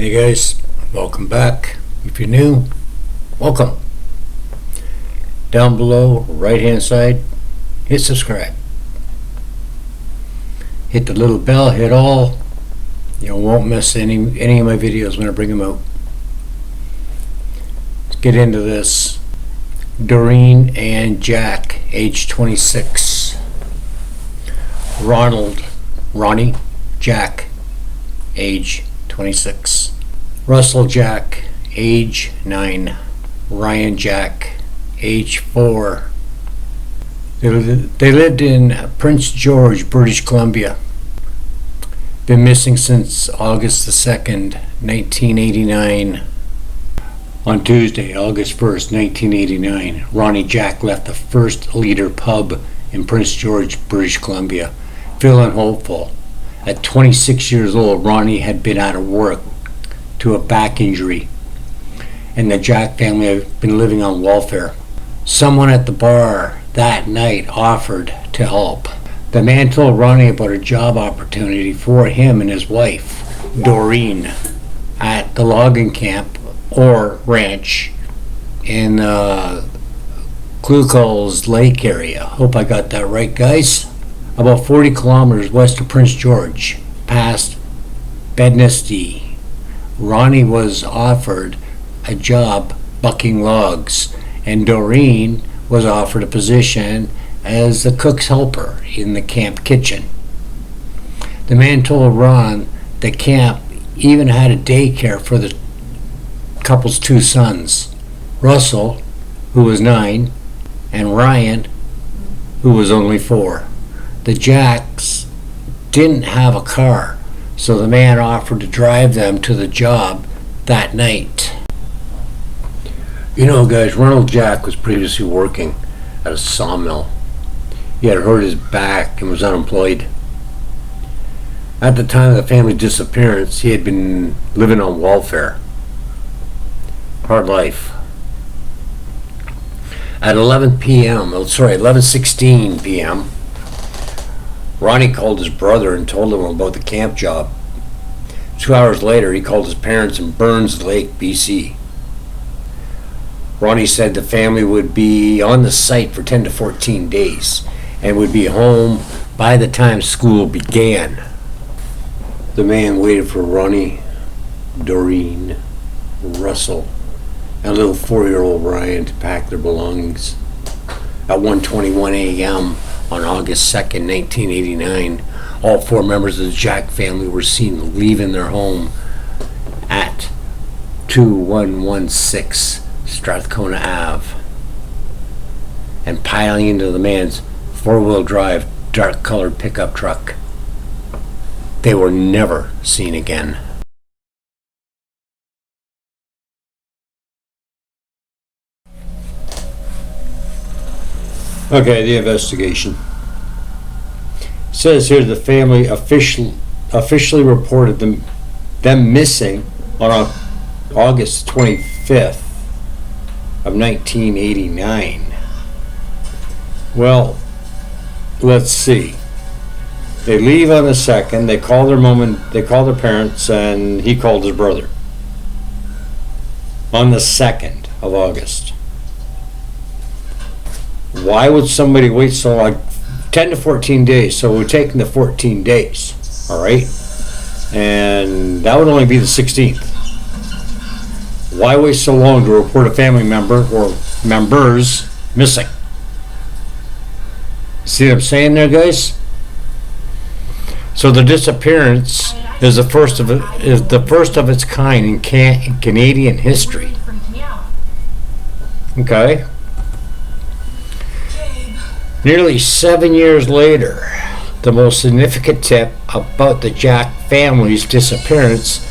Hey guys, welcome back. If you're new, welcome. Down below, right hand side, hit subscribe. Hit the little bell, hit all. You won't miss any of my videos when I bring them out. Let's get into this. Doreen and Jack, age 26. Ronnie, Jack, age 26. Russell Jack, age 9. Ryan Jack, age 4. They lived in Prince George, British Columbia. Been missing since August the 2nd, 1989. On Tuesday, August 1st, 1989, Ronnie Jack left the First Leader pub in Prince George, British Columbia, feeling hopeful. At 26 years old, Ronnie had been out of work to a back injury, and the Jack family had been living on welfare. Someone at the bar that night offered to help. The man told Ronnie about a job opportunity for him and his wife, Doreen, at the logging camp or ranch in Clucos Lake area. Hope I got that right, guys. About 40 kilometers west of Prince George, past Bednesty. Ronnie was offered a job bucking logs, and Doreen was offered a position as the cook's helper in the camp kitchen. The man told Ron the camp even had a daycare for the couple's 2 sons, Russell, who was 9, and Ryan, who was only 4. The Jacks didn't have a car, so the man offered to drive them to the job that night. You know, guys, Ronald Jack was previously working at a sawmill. He had hurt his back and was unemployed. At the time of the family's disappearance, he had been living on welfare. Hard life. At 11:16 p.m., Ronnie called his brother and told him about the camp job. 2 hours later, he called his parents in Burns Lake, BC. Ronnie said the family would be on the site for 10 to 14 days and would be home by the time school began. The man waited for Ronnie, Doreen, Russell, and little 4-year-old Ryan to pack their belongings. At 1:21 a.m. on August 2nd, 1989, all 4 members of the Jack family were seen leaving their home at 2116 Strathcona Ave and piling into the man's 4-wheel drive, dark-colored pickup truck. They were never seen again. Okay, the investigation. It says here the family officially reported them missing on August 25th of 1989. Well, let's see. They leave on the 2nd. They call their mom they call their parents, and he called his brother on the 2nd of August. Why would somebody wait so long? 10 to 14 days, so we're taking the 14 days, all right? And that would only be the 16th. Why wait so long to report a family member or members missing? See what I'm saying there, guys? So the disappearance is the first of its kind in Canadian history. Okay. Nearly 7 years later, the most significant tip about the Jack family's disappearance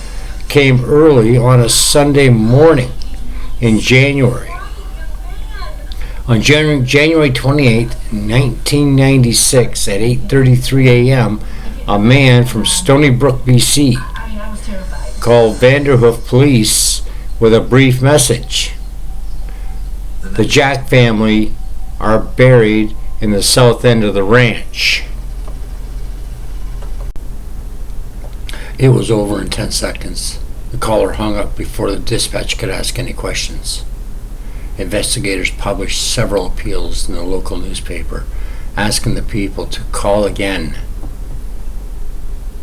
came early on a Sunday morning in January. On January 28, 1996, at 8:33 a.m., a man from Stony Brook, BC, called Vanderhoof Police with a brief message. The Jack family are buried in the south end of the ranch. It was over in 10 seconds. The caller hung up before the dispatch could ask any questions. Investigators published several appeals in the local newspaper, asking the people to call again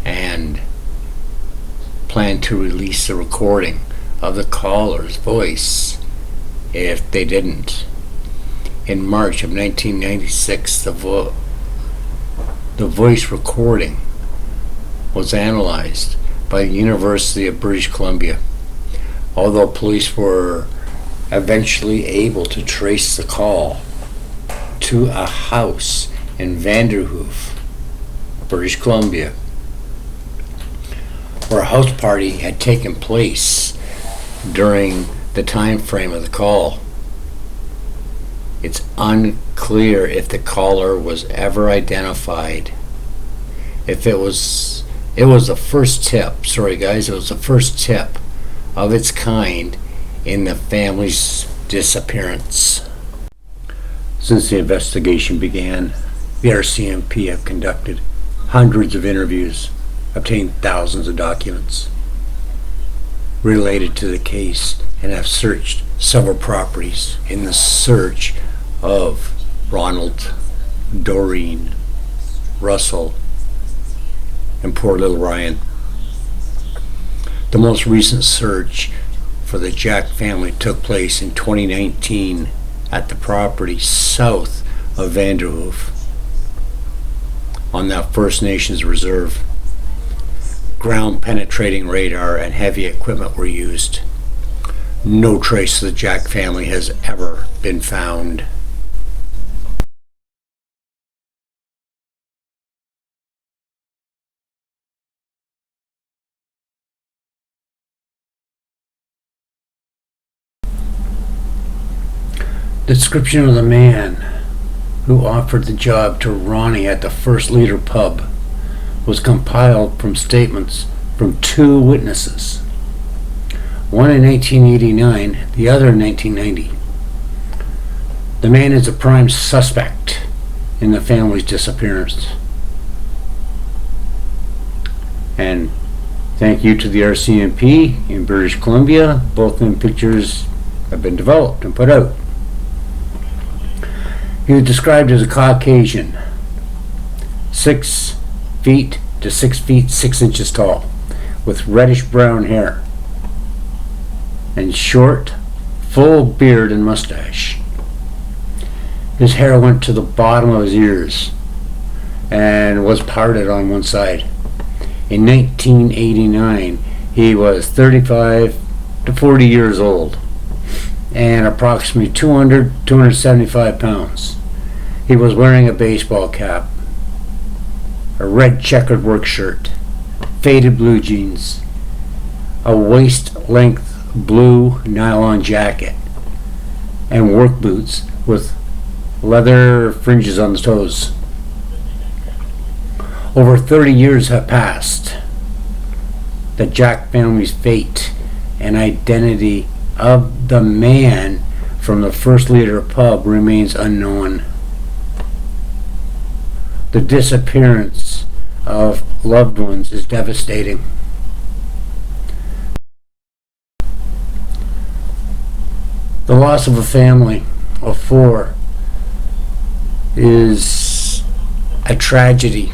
and plan to release the recording of the caller's voice if they didn't. In March of 1996, the voice recording was analyzed by the University of British Columbia. Although police were eventually able to trace the call to a house in Vanderhoof, British Columbia, where a house party had taken place during the time frame of the call. It's unclear if the caller was ever identified. If it was the first tip, sorry guys, it was the first tip of its kind in the family's disappearance. Since the investigation began, the RCMP have conducted hundreds of interviews, obtained thousands of documents related to the case, and have searched several properties in the search of Ronald, Doreen, Russell, and poor little Ryan. The most recent search for the Jack family took place in 2019 at the property south of Vanderhoof on that First Nations reserve. Ground penetrating radar and heavy equipment were used. No trace of the Jack family has ever been found. Description of the man who offered the job to Ronnie at the First Leader pub was compiled from statements from two witnesses, one in 1989, the other in 1990. The man is a prime suspect in the family's disappearance. And thank you to the RCMP in British Columbia. Both them pictures have been developed and put out. He was described as a Caucasian, 6 feet to 6 feet 6 inches tall, with reddish brown hair and short, full beard and mustache. His hair went to the bottom of his ears and was parted on one side. In 1989, he was 35 to 40 years old and approximately 275 pounds. He was wearing a baseball cap, a red checkered work shirt, faded blue jeans, a waist-length blue nylon jacket, and work boots with leather fringes on the toes. Over 30 years have passed. The Jack family's fate and identity of the man from the First Leader pub remains unknown. The disappearance of loved ones is devastating. The loss of a family of 4 is a tragedy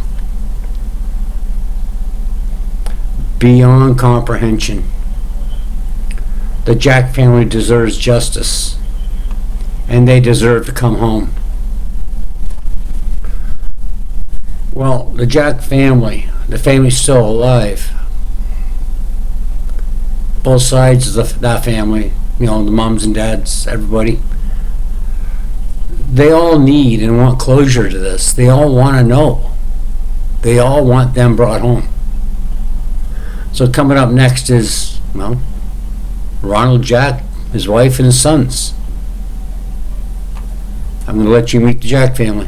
beyond comprehension. The Jack family deserves justice, and they deserve to come home. Well, the Jack family, the family's still alive. Both sides of that family, the moms and dads, everybody, they all need and want closure to this. They all want to know. They all want them brought home. So coming up next is, Ronald Jack, his wife, and his sons. I'm going to let you meet the Jack family.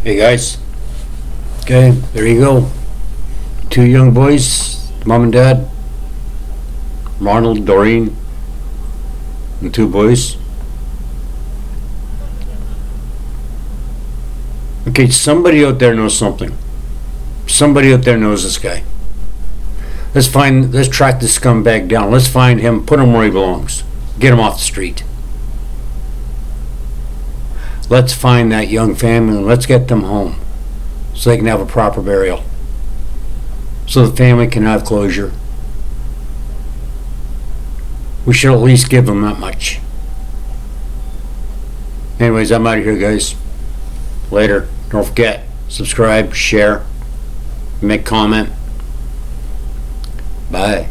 Hey guys. Okay, there you go. Two young boys, mom and dad, Ronald, Doreen, and two boys. Okay, somebody out there knows something. Somebody out there knows this guy. Let's track this scumbag down. Let's find him, put him where he belongs. Get him off the street. Let's find that young family and let's get them home so they can have a proper burial. So the family can have closure. We should at least give them that much. Anyways, I'm out of here, guys. Later. Don't forget, subscribe, share, make comment. Bye.